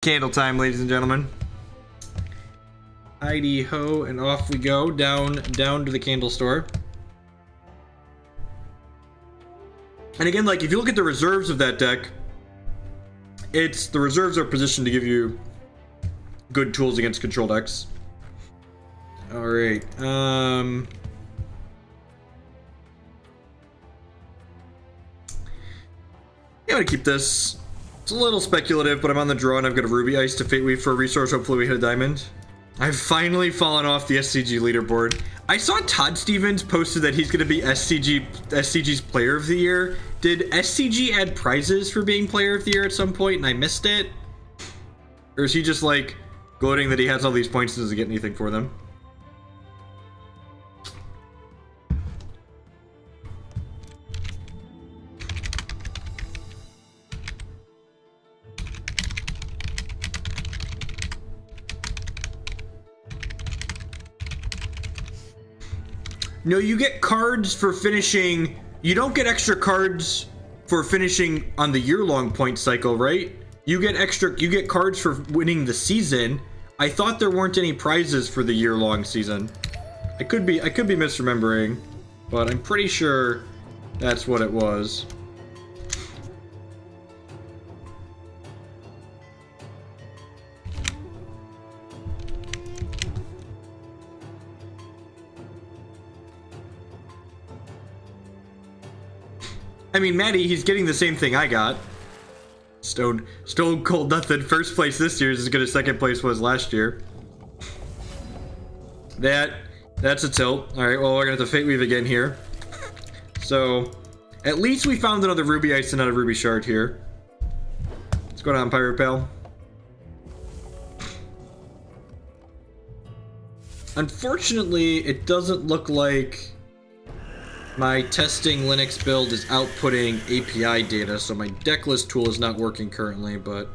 Candle time, ladies and gentlemen. Heidi ho, and off we go down to the candle store. And again, like if you look at the reserves of that deck, the reserves are positioned to give you good tools against control decks. All right. I'm gonna keep this. It's a little speculative, but I'm on the draw and I've got a Ruby Ice to Fate Weave for a resource. Hopefully we hit a diamond. I've finally fallen off the SCG leaderboard. I saw Todd Stevens posted that he's going to be SCG's Player of the Year. Did SCG add prizes for being Player of the Year at some point and I missed it? Or is he just like gloating that he has all these points and doesn't get anything for them? No, you get cards for finishing. You don't get extra cards for finishing on the year-long point cycle, right? You get cards for winning the season. I thought there weren't any prizes for the year-long season. I could be misremembering, but I'm pretty sure that's what it was. I mean, Maddie, he's getting the same thing I got. Stone Cold Nothing. First place this year is as good as second place was last year. That's a tilt. All right, well, we're gonna have to Fate Weave again here. So, at least we found another Ruby Ice and not a Ruby Shard here. What's going on, Pirate Pal? Unfortunately, it doesn't look like my testing Linux build is outputting API data, so my decklist tool is not working currently, but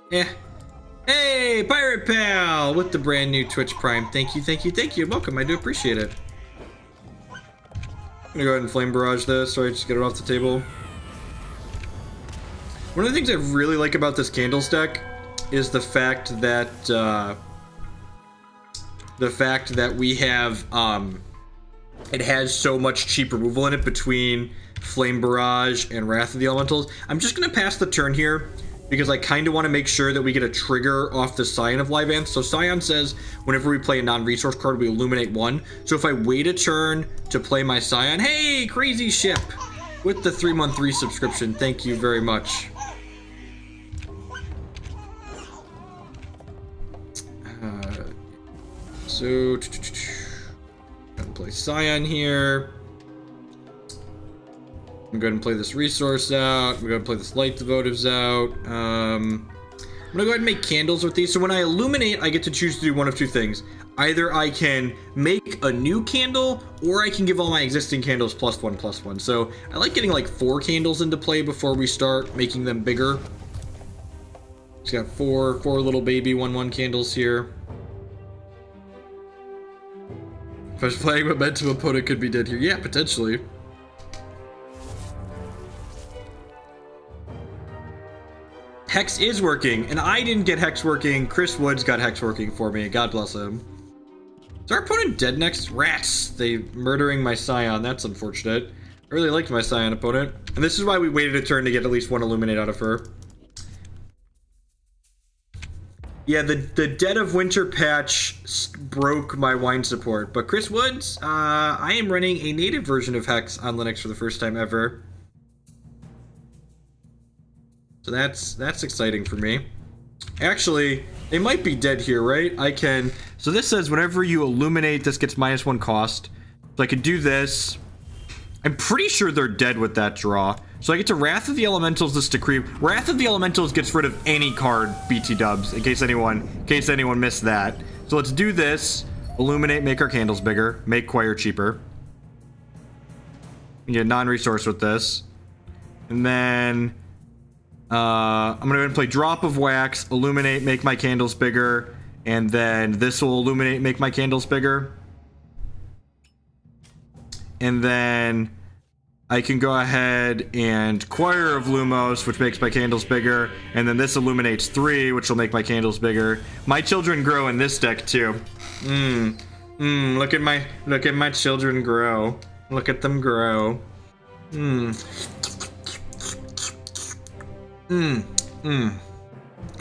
Hey, Pirate Pal, with the brand new Twitch Prime. Thank you. Welcome, I do appreciate it. I'm gonna go ahead and Flame Barrage this, so I just get it off the table. One of the things I really like about this Candles deck is the fact that we have it has so much cheap removal in it between Flame Barrage and Wrath of the Elementals. I'm just going to pass the turn here because I kind of want to make sure that we get a trigger off the Scion of Lyvaanth. So Scion says whenever we play a non-resource card, we illuminate one. So if I wait a turn to play my Scion, hey, Crazy Ship, with the 3-month resubscription, thank you very much. So gonna play Scion here. I'm going to play this resource out. I'm going to play this Light the Votives out. I'm going to go ahead and make candles with these. So when I illuminate, I get to choose to do one of two things. Either I can make a new candle, or I can give all my existing candles +1/+1. So I like getting like 4 candles into play before we start making them bigger. Just got four little baby 1/1 candles here. If I was playing Momentum, opponent could be dead here. Yeah, potentially. Hex is working, and I didn't get Hex working. Chris Woods got Hex working for me. God bless him. Is our opponent dead next? Rats! They murdering my Scion. That's unfortunate. I really liked my Scion opponent. And this is why we waited a turn to get at least one Illuminate out of her. Yeah, the Dead of Winter patch broke my wine support. But Chris Woods, I am running a native version of Hex on Linux for the first time ever. So that's exciting for me. Actually, they might be dead here, right? I can... So this says whenever you illuminate, this gets -1 cost. So I could do this. I'm pretty sure they're dead with that draw. So I get to Wrath of the Elementals this decree. Wrath of the Elementals gets rid of any card BT dubs, in case anyone missed that. So let's do this. Illuminate, make our candles bigger. Make Choir cheaper. You get a non-resource with this. And then... I'm gonna go ahead and play Drop of Wax, Illuminate, make my candles bigger, and then this will Illuminate, make my candles bigger. And then I can go ahead and Choir of Lumos, which makes my candles bigger, and then this illuminates 3, which will make my candles bigger. My children grow in this deck too. Look at my children grow. Look at them grow. And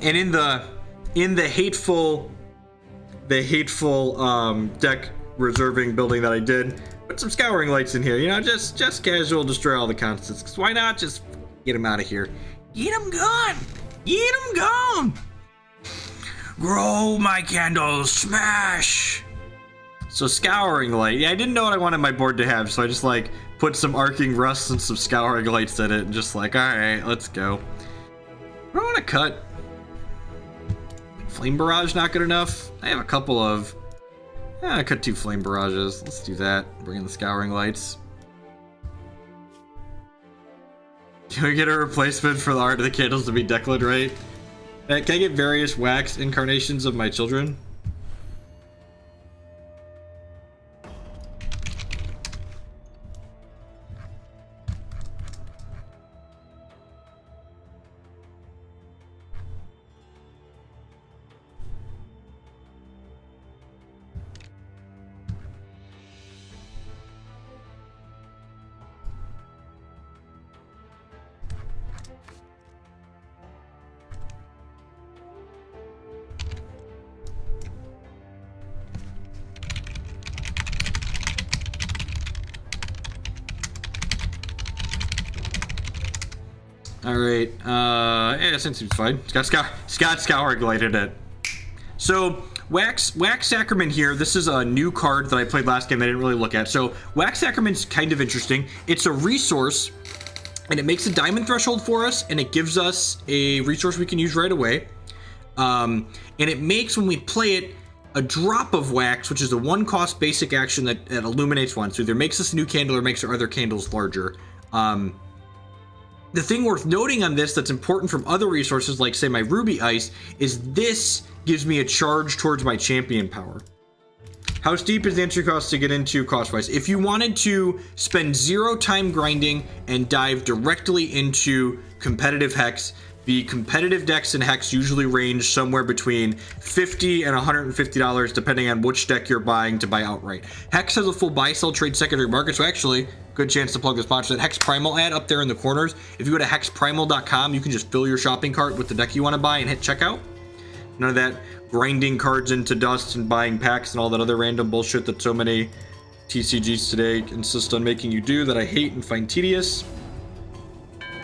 in the hateful deck reserving building that I did, put some Scouring Lights in here, you know, just casual, destroy all the constants. 'Cause why not just get them out of here? Get them gone! Get them gone! Grow my candles, smash! So Scouring Light, yeah, I didn't know what I wanted my board to have, so I just like put some Arcing Rust and some Scouring Lights in it, and just like, alright, let's go. What do I want to cut? Flame Barrage not good enough? I have a couple of... I cut 2 Flame Barrages. Let's do that. Bring in the Scouring Lights. Can we get a replacement for the Art of the Candles to be decklist, right? Can I get various wax incarnations of my children? Alright, yeah, that seems fine. Scott Scouring Light in it. So, Wax Sacrament here, this is a new card that I played last game I didn't really look at. So, Wax Sacrament's kind of interesting. It's a resource, and it makes a diamond threshold for us, and it gives us a resource we can use right away. And it makes, when we play it, a drop of wax, which is a 1-cost basic action that illuminates one. So either makes us a new candle or makes our other candles larger. The thing worth noting on this that's important from other resources, like say my Ruby Ice, is this gives me a charge towards my champion power. How steep is the entry cost to get into cost-wise? If you wanted to spend 0 time grinding and dive directly into competitive Hex, the competitive decks in Hex usually range somewhere between $50 and $150, depending on which deck you're buying to buy outright. Hex has a full buy, sell, trade, secondary market, so actually, good chance to plug the sponsor. That Hex Primal ad up there in the corners. If you go to hexprimal.com, you can just fill your shopping cart with the deck you want to buy and hit checkout. None of that grinding cards into dust and buying packs and all that other random bullshit that so many TCGs today insist on making you do that I hate and find tedious.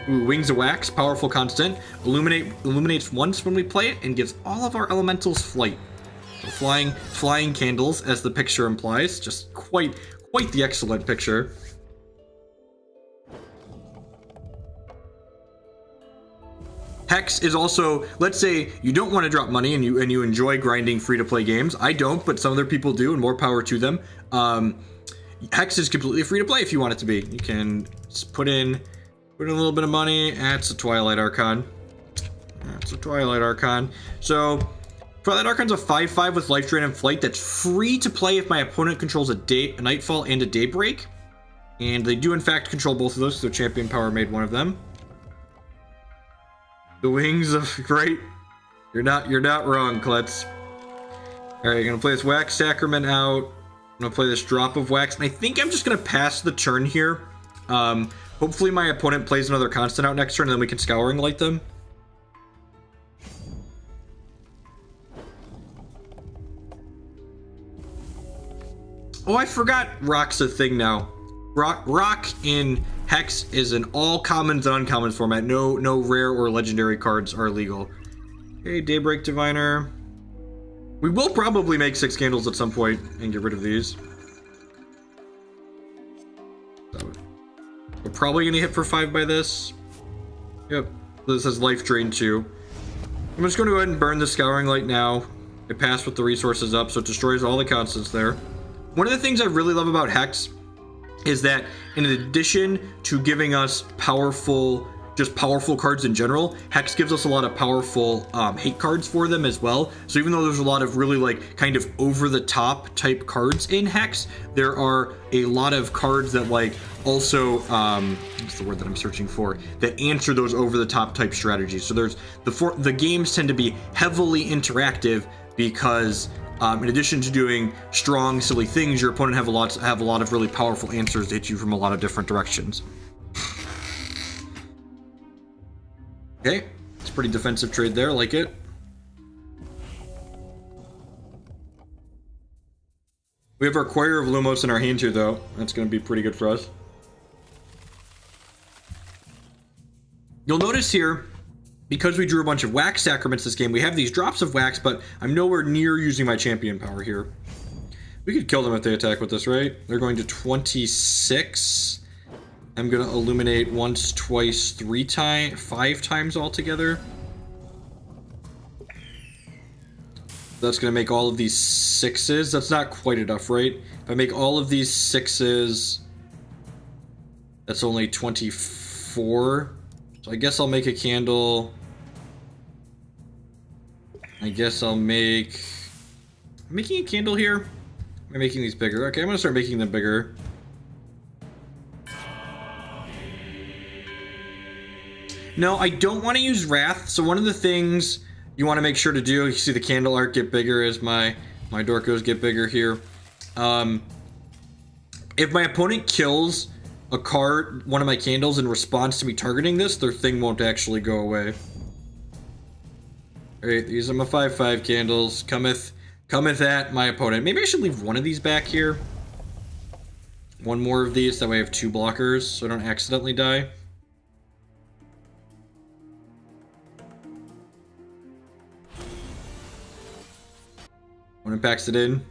Ooh, Wings of Wax, powerful constant. Illuminates once when we play it and gives all of our elementals flight. So flying candles, as the picture implies. Just quite the excellent picture. Hex is also, let's say you don't want to drop money and you enjoy grinding free-to-play games. I don't, but some other people do, and more power to them. Hex is completely free to play if you want it to be. You can just put in a little bit of money. That's a Twilight Archon. That's a Twilight Archon. So Twilight Archon's a 5/5 with Life Drain and Flight that's free to play if my opponent controls a Nightfall and a Daybreak. And they do in fact control both of those, so Champion Power made one of them. The Wings of Great. You're not wrong, Klutz. Alright, I'm gonna play this Wax Sacrament out. I'm gonna play this Drop of Wax, and I think I'm just gonna pass the turn here. Hopefully my opponent plays another constant out next turn, and then we can Scouring Light them. Oh, I forgot Rock's a thing now. Rock in Hex is an all commons and uncommons format. No rare or legendary cards are legal. Okay, Daybreak Diviner. We will probably make 6 candles at some point and get rid of these. So, we're probably gonna hit for 5 by this. Yep, this has Life Drain too. I'm just gonna go ahead and burn the Scouring Light now. It passed with the resources up, so it destroys all the constants there. One of the things I really love about Hex is that in addition to giving us powerful just powerful cards in general, Hex gives us a lot of powerful hate cards for them as well. So even though there's a lot of really like kind of over the top type cards in Hex, there are a lot of cards that like also what's the word that I'm searching for, that answer those over the top type strategies. So there's the games tend to be heavily interactive because in addition to doing strong, silly things, your opponent have a lot of really powerful answers that hit you from a lot of different directions. Okay, it's a pretty defensive trade there, I like it. We have our Choir of Lumos in our hand here, though. That's going to be pretty good for us. You'll notice here, because we drew a bunch of Wax Sacraments this game, we have these drops of Wax, but I'm nowhere near using my champion power here. We could kill them if they attack with this, right? They're going to 26. I'm going to illuminate once, twice, 5 times altogether. That's going to make all of these 6s. That's not quite enough, right? If I make all of these 6s, that's only 24. So I guess I'll make a candle. I guess I'll make... I'm making a candle here? Am I making these bigger? Okay, I'm going to start making them bigger. No, I don't want to use Wrath. So one of the things you want to make sure to do, you see the candle art get bigger as my Dorkos get bigger here. If my opponent kills a card, one of my candles, in response to me targeting this, their thing won't actually go away. Alright, these are my 5/5 candles. Cometh at my opponent. Maybe I should leave one of these back here. One more of these, that way I have 2 blockers, so I don't accidentally die. One impacts it in.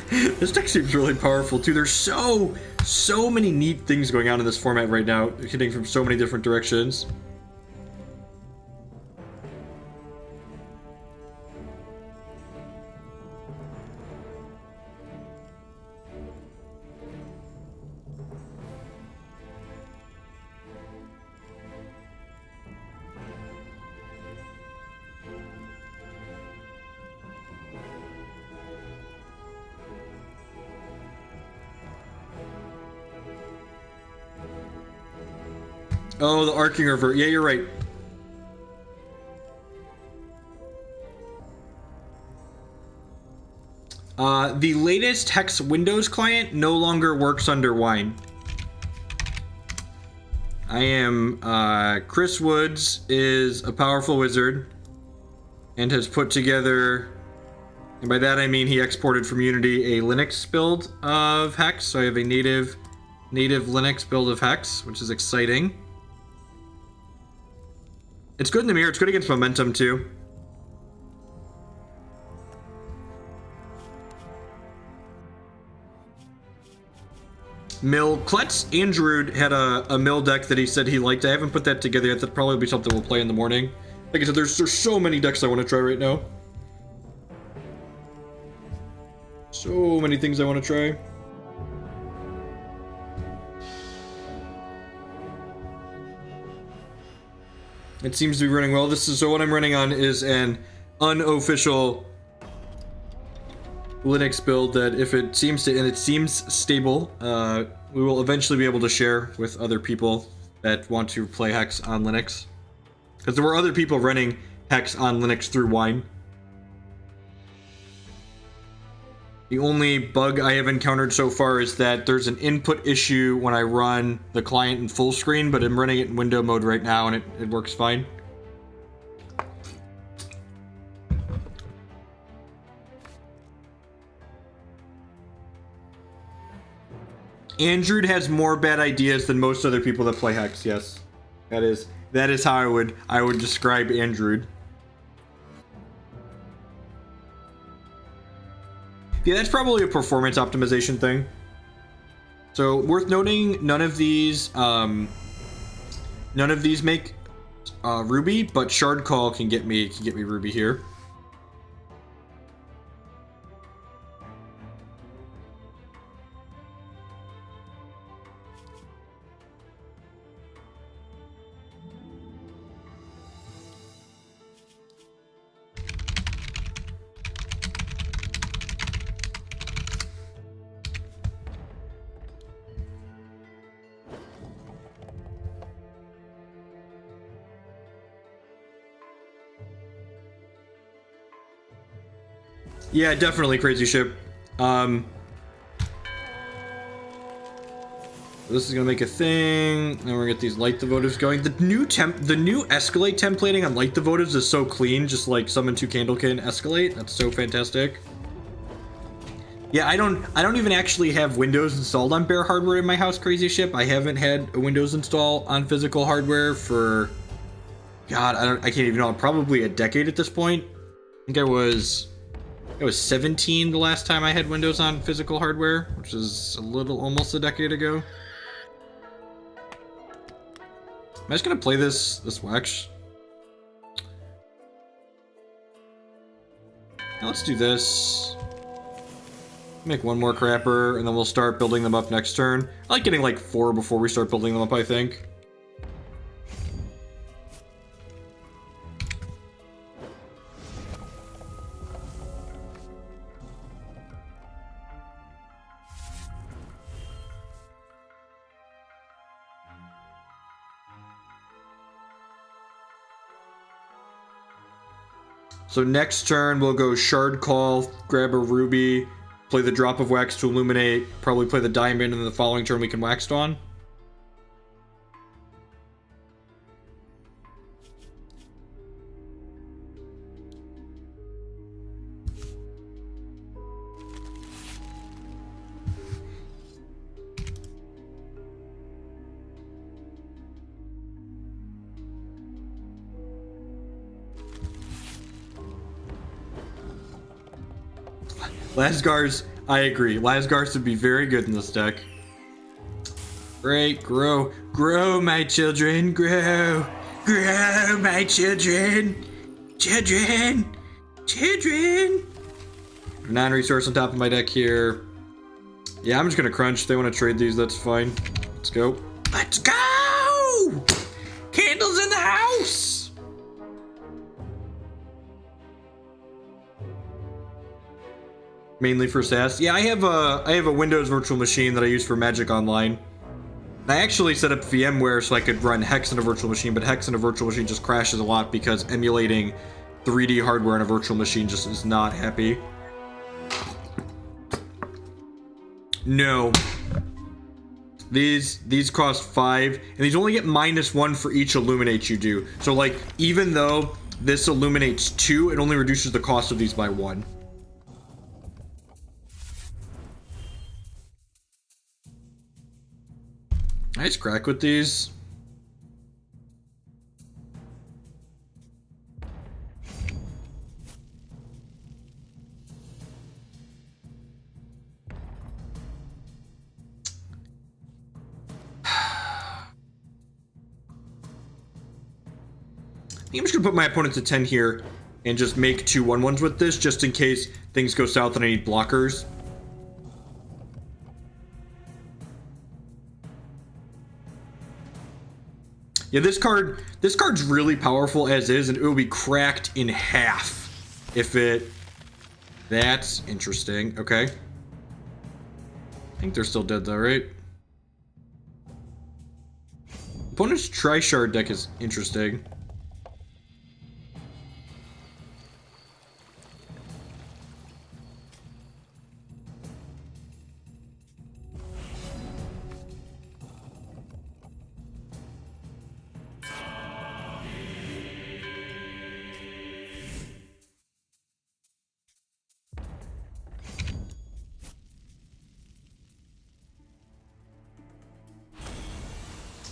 This deck seems really powerful too. There's so many neat things going on in this format right now, hitting from so many different directions. Oh, the Arcing Revert. Yeah, you're right. The latest Hex Windows client no longer works under Wine. I am, Chris Woods is a powerful wizard and has put together, and by that I mean he exported from Unity a Linux build of Hex. So I have a native Linux build of Hex, which is exciting. It's good in the mirror. It's good against momentum, too. Klutz Andrew had a mill deck that he said he liked. I haven't put that together yet. That'll probably be something we'll play in the morning. Like I said, there's so many decks I want to try right now. So many things I want to try. It seems to be running well. So what I'm running on is an unofficial Linux build that, if it seems to, and it seems stable, we will eventually be able to share with other people that want to play Hex on Linux. Because there were other people running Hex on Linux through Wine. The only bug I have encountered so far is that there's an input issue when I run the client in full screen, but I'm running it in window mode right now and it works fine. Andrew has more bad ideas than most other people that play Hex, yes. That is how I would describe Andrew. Yeah, that's probably a performance optimization thing. So worth noting, none of these make Ruby, but Shardcall can get me Ruby here. Yeah, definitely crazy ship. This is gonna make a thing, and we're gonna get these Light the Votives going. The new Escalate templating on Light the Votives is so clean, just like summon 2 Candlekin Escalate. That's so fantastic. Yeah, I don't even actually have Windows installed on bare hardware in my house, crazy ship. I haven't had a Windows install on physical hardware for, God, I can't even know, probably a decade at this point. I think I was 17 the last time I had Windows on physical hardware, which is almost a decade ago. Am I just gonna play this Wax? Now let's do this. Make one more crapper, and then we'll start building them up next turn. I like getting like 4 before we start building them up, I think. So next turn, we'll go Shardcall, grab a Ruby, play the Drop of Wax to Illuminate, probably play the Diamond, and then the following turn we can Wax Dawn. Lasgar's, I agree. Lasgar's would be very good in this deck. Great, grow, my children, grow, my children, children. Non-resource on top of my deck here. Yeah, I'm just gonna crunch. If they want to trade these, that's fine. Let's go. Let's go! Candles in the house! Mainly for SAS. Yeah, I have a Windows virtual machine that I use for Magic Online. I actually set up VMware so I could run Hex in a virtual machine, but Hex in a virtual machine just crashes a lot because emulating 3D hardware in a virtual machine just is not happy. No. These cost 5, and these only get -1 for each Illuminate you do. So like, even though this illuminates 2, it only reduces the cost of these by 1. Nice crack with these. I'm just gonna put my opponent to 10 here and just make 2 1/1s with this, just in case things go south and I need blockers. Yeah, this card's really powerful as is, and it will be cracked in half if it... That's interesting. Okay. I think they're still dead though, right? Opponent's Tri-Shard deck is interesting.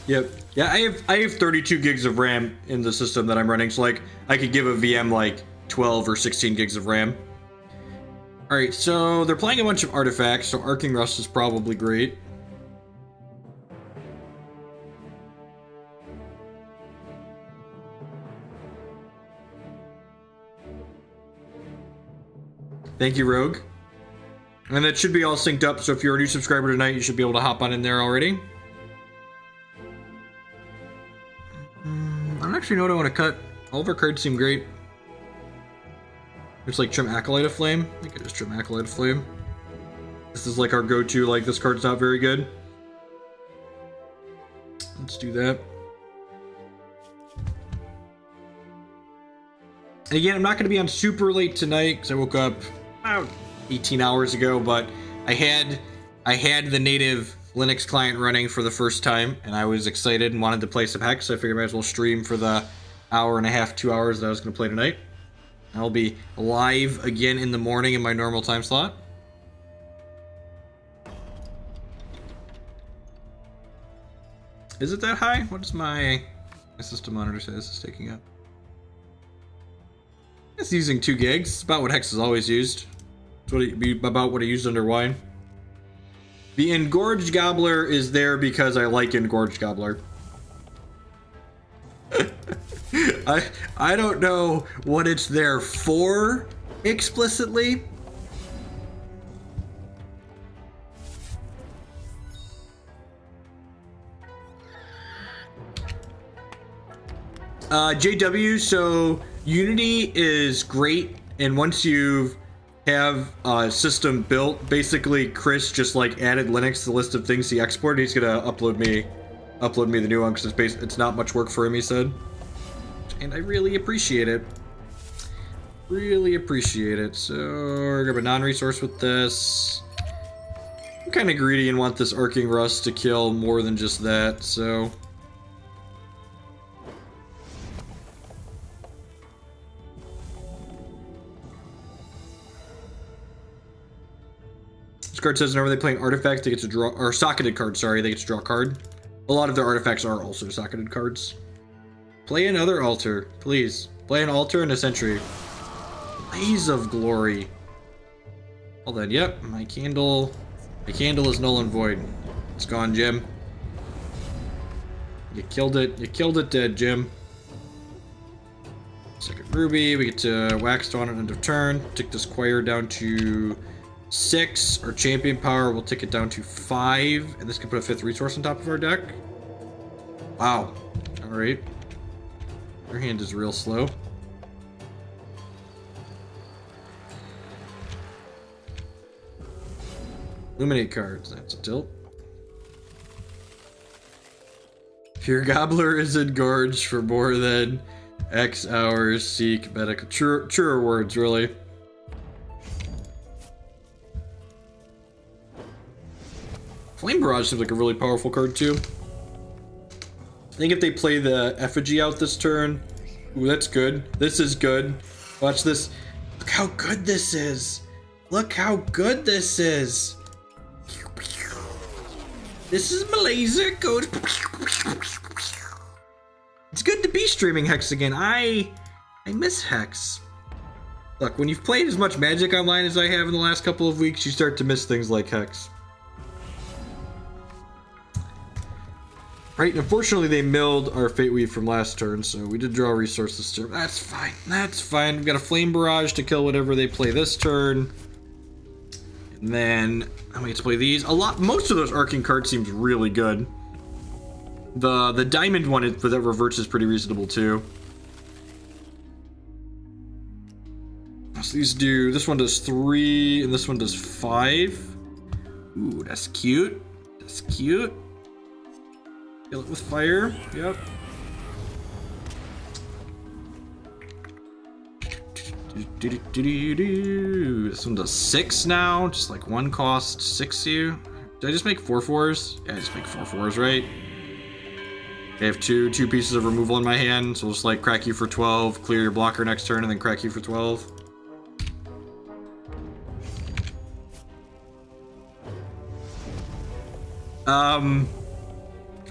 Yep. Yeah, I have 32 gigs of RAM in the system that I'm running, so like I could give a VM like 12 or 16 gigs of RAM. Alright, so they're playing a bunch of artifacts, so Arcing Rust is probably great. Thank you, Rogue. And that should be all synced up, so if you're a new subscriber tonight, you should be able to hop on in there already. I don't actually know what I want to cut. All of our cards seem great. It's like trim Acolyte of Flame. I think I just trim Acolyte of Flame. This is like our go-to, like this card's not very good. Let's do that. And again, I'm not going to be on super late tonight because I woke up about 18 hours ago, but I had the native Linux client running for the first time, and I was excited and wanted to play some Hex, so I figured I might as well stream for the hour and a half, 2 hours that I was going to play tonight. I'll be live again in the morning in my normal time slot. Is it that high? What does my system monitor say this is taking up? It's using 2 gigs. It's about what Hex has always used. It's about what I used under Wine. The Engorged Gobbler is there because I like Engorged Gobbler. I don't know what it's there for explicitly. JW, so Unity is great, and once you have a system built, basically Chris just like added Linux to the list of things he exported. He's gonna upload me the new one because it's not much work for him, he said, and I really appreciate it. Really appreciate it. So we're gonna have a non-resource with this. I'm kind of greedy and want this Arcing Rust to kill more than just that, so. Card says whenever they play an artifact, they get to draw, or socketed card, sorry, they get to draw a card. A lot of their artifacts are also socketed cards. Play another altar, please. Play an altar and a sentry. Blaze of Glory. Hold on, yep, my candle is null and void. It's gone, Jim. You killed it dead, Jim. Second ruby, we get to wax on at end of turn. Take this choir down to 6, our champion power will take it down to 5, and this can put a 5th resource on top of our deck. Wow. Alright. Your hand is real slow. Illuminate cards, that's a tilt. If your Gobbler is engorged for more than X hours, seek medical. Truer words, really. Flame Barrage seems like a really powerful card too. I think if they play the Effigy out this turn, ooh, that's good. This is good. Watch this. Look how good this is. Look how good this is. This is my laser code. It's good to be streaming Hex again. I miss Hex. Look, when you've played as much Magic Online as I have in the last couple of weeks, you start to miss things like Hex. Right, unfortunately they milled our Fate Weave from last turn, so we did draw a resource this turn. That's fine, that's fine. We've got a Flame Barrage to kill whatever they play this turn. And then, I'm going to play these. Most of those Arcing cards seems really good. The Diamond one that reverts is pretty reasonable too. So these do, this one does 3, and this one does 5. Ooh, that's cute. That's cute. Kill it with fire. Yep. This one does 6 now. Just like 1 cost 6 you. Did I just make 4 4s? Yeah, I just make 4 4s, right? I have two pieces of removal in my hand, so we'll just like crack you for 12, clear your blocker next turn, and then crack you for 12.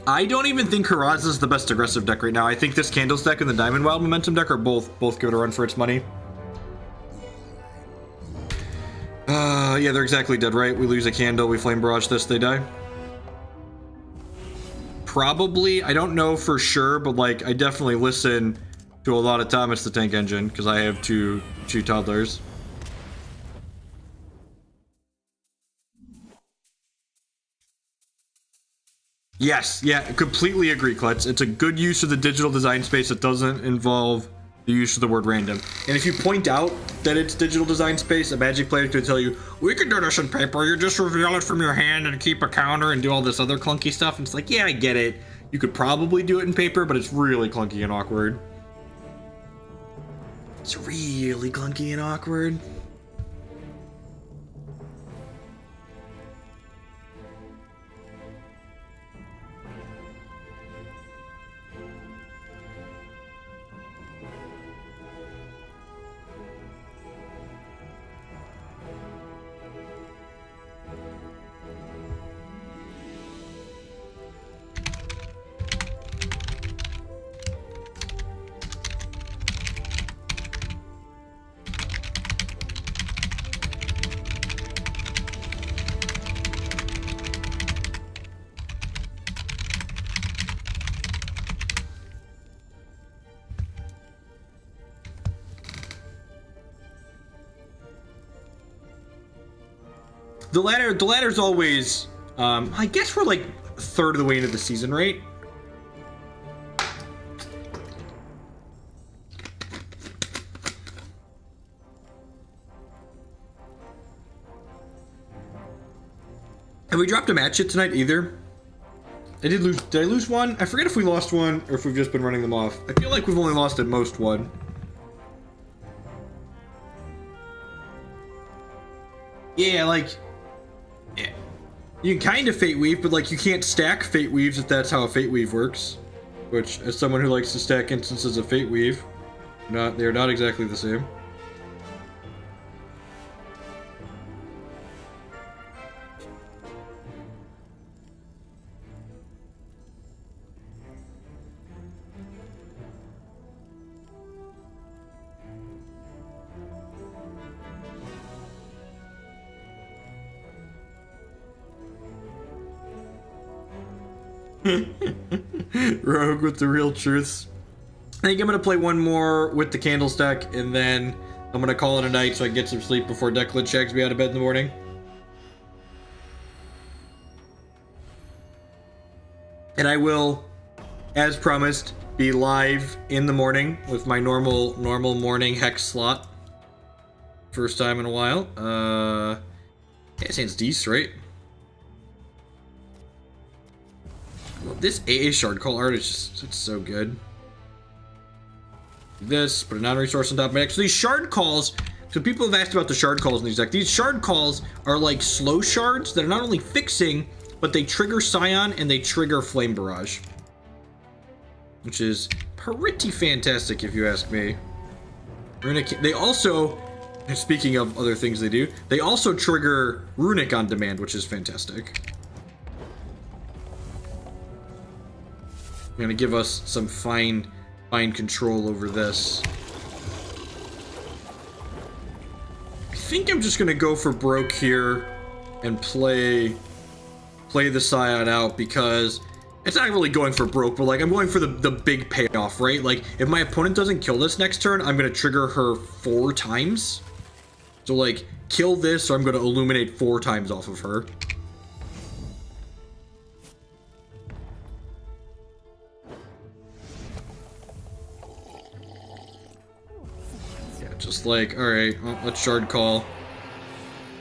I don't even think Haraza is the best aggressive deck right now. I think this Candles deck and the Diamond Wild Momentum deck are both give it a run for its money. Yeah, they're exactly dead right. We lose a candle, we Flame Barrage this, they die. Probably, I don't know for sure, but like I definitely listen to a lot of Thomas the Tank Engine because I have two toddlers. Yes, yeah, completely agree, Klutz. It's a good use of the digital design space that doesn't involve the use of the word random. And if you point out that it's digital design space, a Magic player could tell you, we can do this in paper, you just reveal it from your hand and keep a counter and do all this other clunky stuff. And it's like, yeah, I get it. You could probably do it in paper, but it's really clunky and awkward. It's really clunky and awkward. The ladder's always, I guess we're like a third of the way into the season, right? Have we dropped a match yet tonight either? Did I lose one? I forget if we lost one or if we've just been running them off. I feel like we've only lost at most one. Yeah, like, yeah. You can kind of Fate Weave, but like you can't stack Fate Weaves if that's how a Fate Weave works. Which, as someone who likes to stack instances of Fate Weave, they're not exactly the same. Rogue with the real truths. I think I'm gonna play one more with the candlestick, and then I'm gonna call it a night so I can get some sleep before decklist shags me out of bed in the morning. And I will, as promised, be live in the morning with my normal morning hex slot. First time in a while. Yeah, it sounds decent, right? Well, this AA Shardcall art is just, it's so good. This, put a non-resource on top of my deck. So these Shardcalls, so people have asked about the Shardcalls in these decks. These Shardcalls are like slow shards that are not only fixing, but they trigger Scion and they trigger Flame Barrage. Which is pretty fantastic if you ask me. They also, speaking of other things they do, they also trigger Runic on demand, which is fantastic. Gonna give us some fine control over this. I think I'm just gonna go for broke here and play the Scion out, because it's not really going for broke, but like I'm going for the big payoff, right? Like if my opponent doesn't kill this next turn, I'm gonna trigger her 4 times. So like kill this, or I'm gonna illuminate 4 times off of her. Just like, alright, well, let's Shardcall.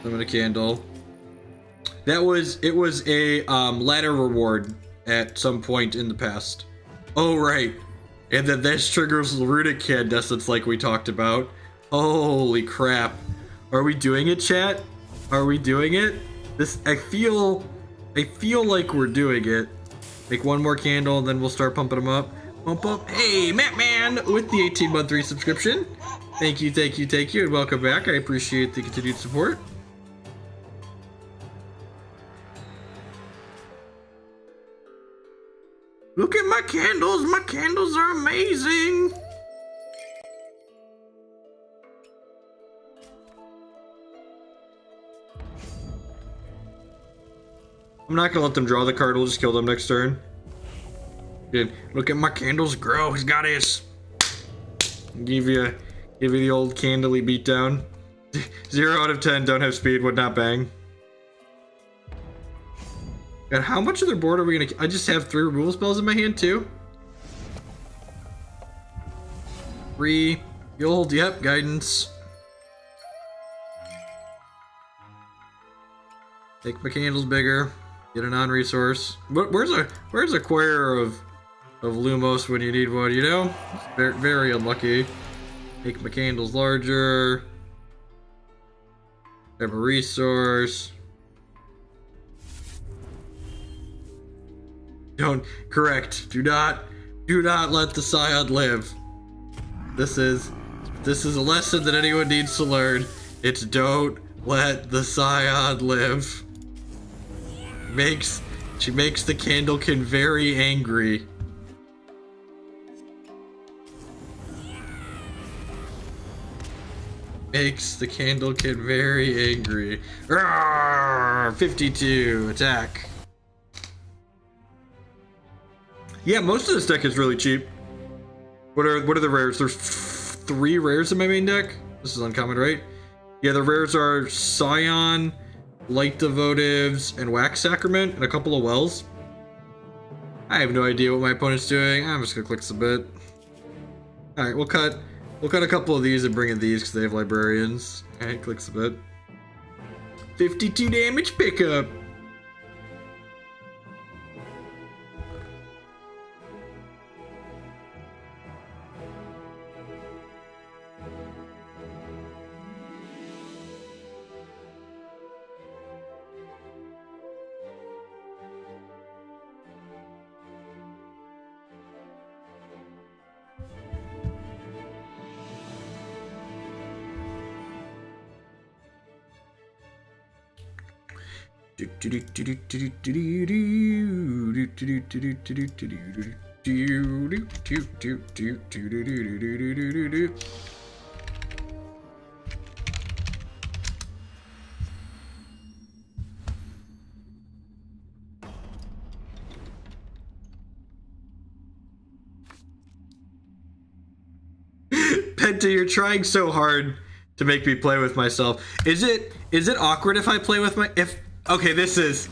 Limit a candle. It was a ladder reward at some point in the past. Oh, right. And then this triggers Runic Candescence like we talked about. Holy crap. Are we doing it, chat? Are we doing it? I feel like we're doing it. Make one more candle, and then we'll start pumping them up. Pump up. Hey, Matt Man with the 18-month resubscription. Thank you, and welcome back. I appreciate the continued support. Look at my candles are amazing! I'm not gonna let them draw the card, we'll just kill them next turn. Good. Look at my candles grow, he's got his. Give you the old candly beatdown. 0 out of 10 don't have speed, would not bang. And how much of their board are we gonna... I just have 3 removal spells in my hand too. 3. The old, yep, guidance. Make my candles bigger. Get a non-resource. Where's a Choir of Lumos when you need one, you know? Very, very unlucky. Make my candles larger. Have a resource. Correct. Do not let the Scion live. This is a lesson that anyone needs to learn. It's don't let the Scion live. She makes the Candlekin very angry. Makes the Candlekin very angry. Roar! 52 attack. Yeah, most of this deck is really cheap. What are the rares? There's 3 rares in my main deck. This is uncommon, right? Yeah, the rares are Scion, Light the Votives, and Wax Sacrament, and a couple of wells. I have no idea what my opponent's doing. I'm just gonna click submit. Alright, we'll cut a couple of these and bring in these because they have librarians. Alright, click submit. 52 damage pickup. Penta, you're trying so hard to make me play with myself. Is it awkward if I play with my okay, this is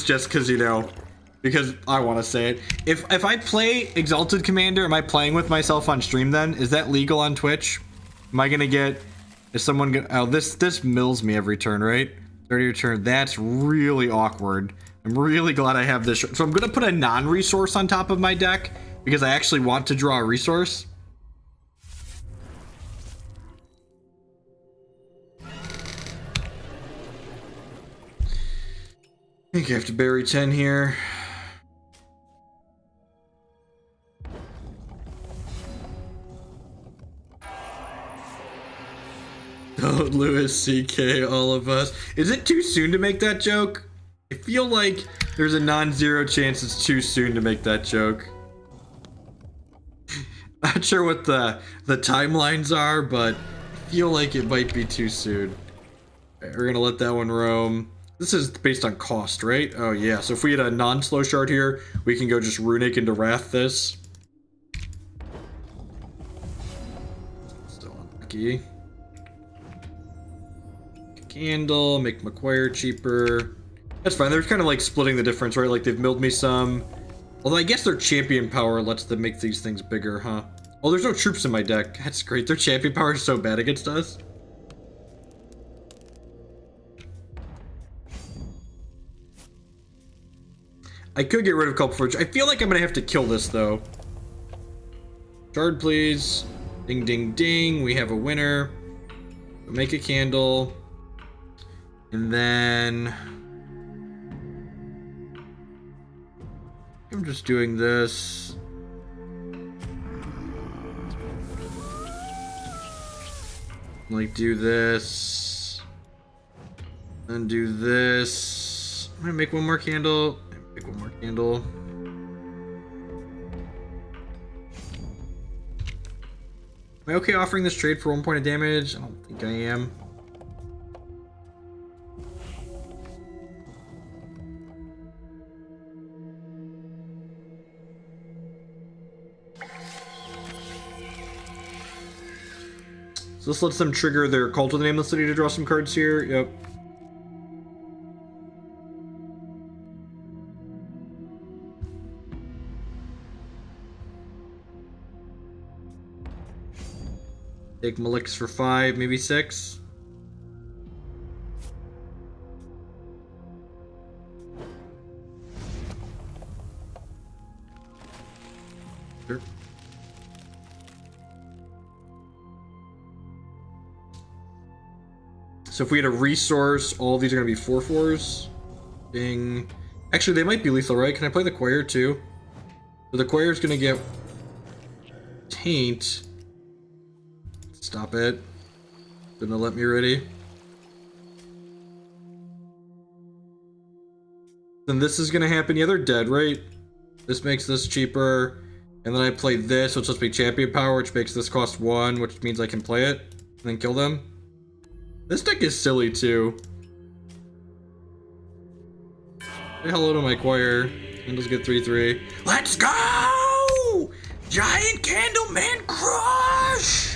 just because, you know, because I want to say it. If I play Exalted Commander, am I playing with myself on stream then? Is that legal on Twitch? Am I gonna get, is someone gonna, oh, this mills me every turn, right? 30 turn, that's really awkward. I'm really glad I have this. So I'm gonna put a non-resource on top of my deck because I actually want to draw a resource. I think I have to bury 10 here. Oh, Lewis, CK, all of us. Is it too soon to make that joke? I feel like there's a non-zero chance it's too soon to make that joke. Not sure what the timelines are, but I feel like it might be too soon. Right, we're gonna let that one roam. This is based on cost, right? Oh yeah, so if we had a non-slow shard here, we can go just Runic into Wrath this. Still unlucky. Candle, make my choir cheaper. That's fine, they're kind of like splitting the difference, right? Like they've milled me some. Although I guess their champion power lets them make these things bigger, huh? Oh, there's no troops in my deck. That's great, their champion power is so bad against us. I could get rid of Culprit Forge. I feel like I'm gonna have to kill this though. Shard, please. Ding, ding, ding. We have a winner. Make a candle. And then I'm just doing this. Like do this. And do this. I'm gonna make one more candle. Make one more candle. Am I okay offering this trade for 1 point of damage? I don't think I am. So this lets them trigger their Cult of the Nameless City to draw some cards here. Yep. Take Malik's for 5, maybe 6. Sure. So if we had a resource, all of these are going to be 4/4s. Ding. Actually, they might be lethal, right? Can I play the Choir too? So the Choir is going to get Taint. Stop it. Gonna let me ready. Then this is gonna happen. Yeah, they're dead, right? This makes this cheaper. And then I play this, which lets me champion power, which makes this cost 1, which means I can play it and then kill them. This deck is silly too. Say hello to my Choir. Candles get 3/3. Let's go! Giant Candleman Crush!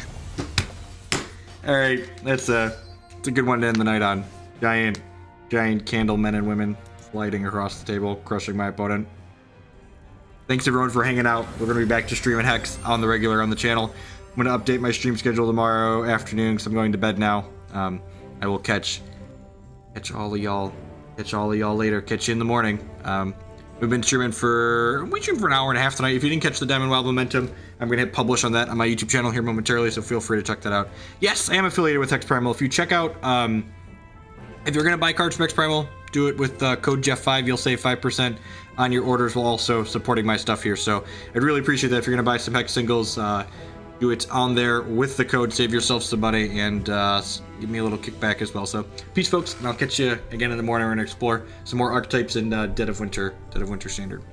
All right, that's a good one to end the night on. Giant giant candle men and women lighting across the table, crushing my opponent. Thanks everyone for hanging out. We're going to be back to streaming Hex on the regular on the channel. I'm going to update my stream schedule tomorrow afternoon because I'm going to bed now. I will catch all of y'all later. Catch you in the morning. We've been streaming for an hour and a half tonight. If you didn't catch the Diamond Wild Momentum, I'm going to hit publish on that on my YouTube channel here momentarily, so feel free to check that out. Yes, I am affiliated with Hex Primal. If you check out, if you're going to buy cards from Hex Primal, do it with code Jeff5. You'll save 5% on your orders while also supporting my stuff here. So I'd really appreciate that. If you're going to buy some Hex singles, do it on there with the code. Save yourself some money and give me a little kickback as well. So peace, folks, and I'll catch you again in the morning. We're going to explore some more archetypes in Dead of Winter Standard.